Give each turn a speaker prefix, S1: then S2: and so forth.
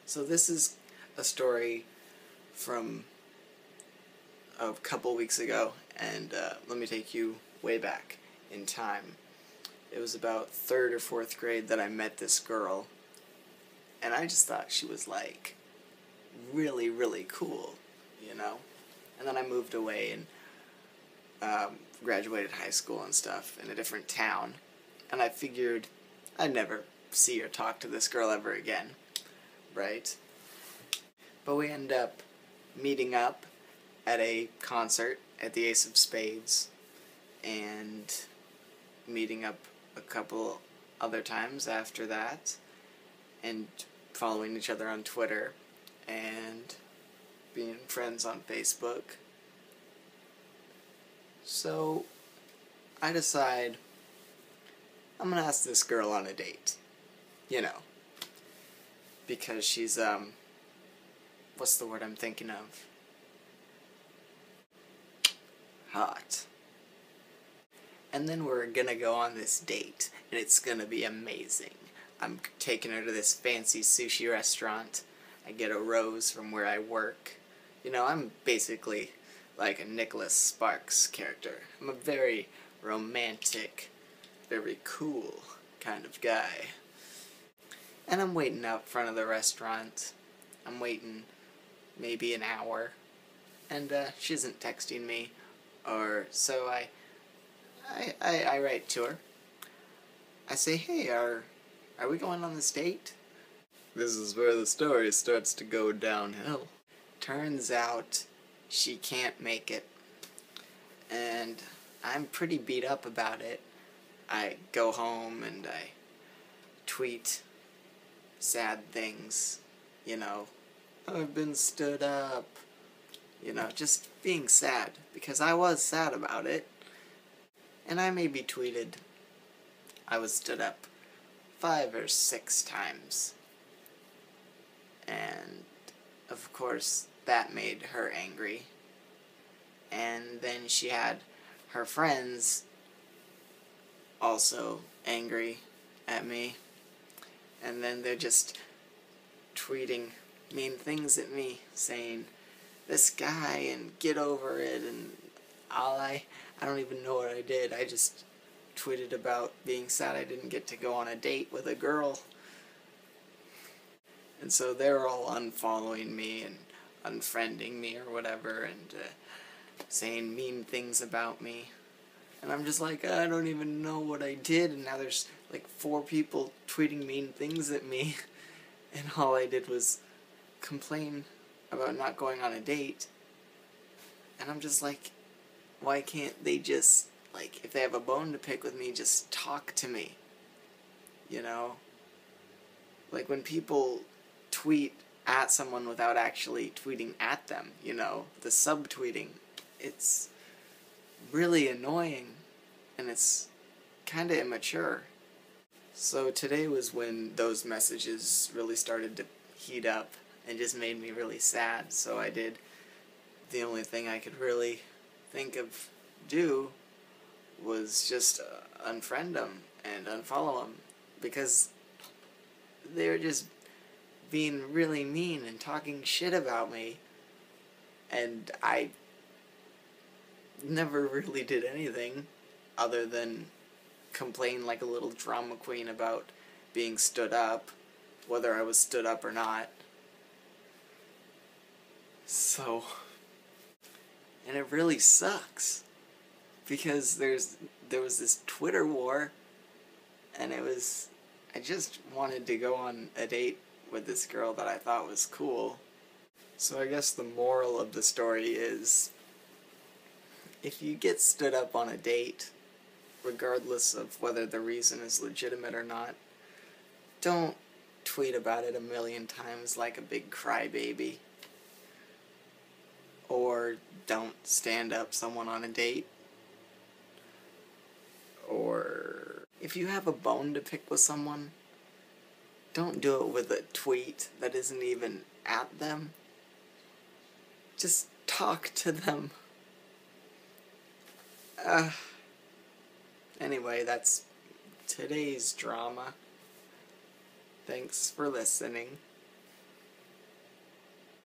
S1: So this is a story from a couple weeks ago, and let me take you way back in time. It was about 3rd or 4th grade that I met this girl, and I just thought she was like really, really cool, you know? And then I moved away and graduated high school and stuff in a different town, and I figured I'd never see or talk to this girl ever again, right? But we end up meeting up at a concert at the Ace of Spades, and meeting up a couple other times after that, and following each other on Twitter, and being friends on Facebook. So I decide I'm gonna ask this girl on a date, you know, because she's, what's the word I'm thinking of? Hot. And then we're gonna go on this date, and it's gonna be amazing. I'm taking her to this fancy sushi restaurant. I get a rose from where I work. You know, I'm basically like a Nicholas Sparks character. I'm a very romantic, very cool kind of guy. And I'm waiting out front of the restaurant. I'm waiting maybe an hour, and she isn't texting me, or so I write to her. I say, hey, are we going on this date? This is where the story starts to go downhill. Turns out she can't make it, and I'm pretty beat up about it. I go home and I tweet sad things, you know, I've been stood up, you know, just being sad, because I was sad about it. And I maybe tweeted I was stood up 5 or 6 times. And, of course, that made her angry. And then she had her friends also angry at me. And then they're just tweeting mean things at me, saying, this guy, and get over it, and I don't even know what I did. I just tweeted about being sad I didn't get to go on a date with a girl. And so they're all unfollowing me and unfriending me or whatever, and saying mean things about me. And I'm just like, I don't even know what I did, and now there's like 4 people tweeting mean things at me, and all I did was complain about not going on a date. And I'm just like, why can't they just, like, if they have a bone to pick with me, just talk to me, you know? Like, when people tweet at someone without actually tweeting at them, you know, the subtweeting, it's really annoying, and it's kind of immature. So today was when those messages really started to heat up and just made me really sad, so I did the only thing I could really think of do was just unfriend them and unfollow them, because they were just being really mean and talking shit about me, and I never really did anything other than complain like a little drama queen about being stood up, whether I was stood up or not. So, and it really sucks, because there was this Twitter war, and I just wanted to go on a date with this girl that I thought was cool. So I guess the moral of the story is, if you get stood up on a date, regardless of whether the reason is legitimate or not, don't tweet about it a million times like a big crybaby. Or don't stand up someone on a date. Or if you have a bone to pick with someone, don't do it with a tweet that isn't even at them. Just talk to them. Anyway, that's today's drama. Thanks for listening.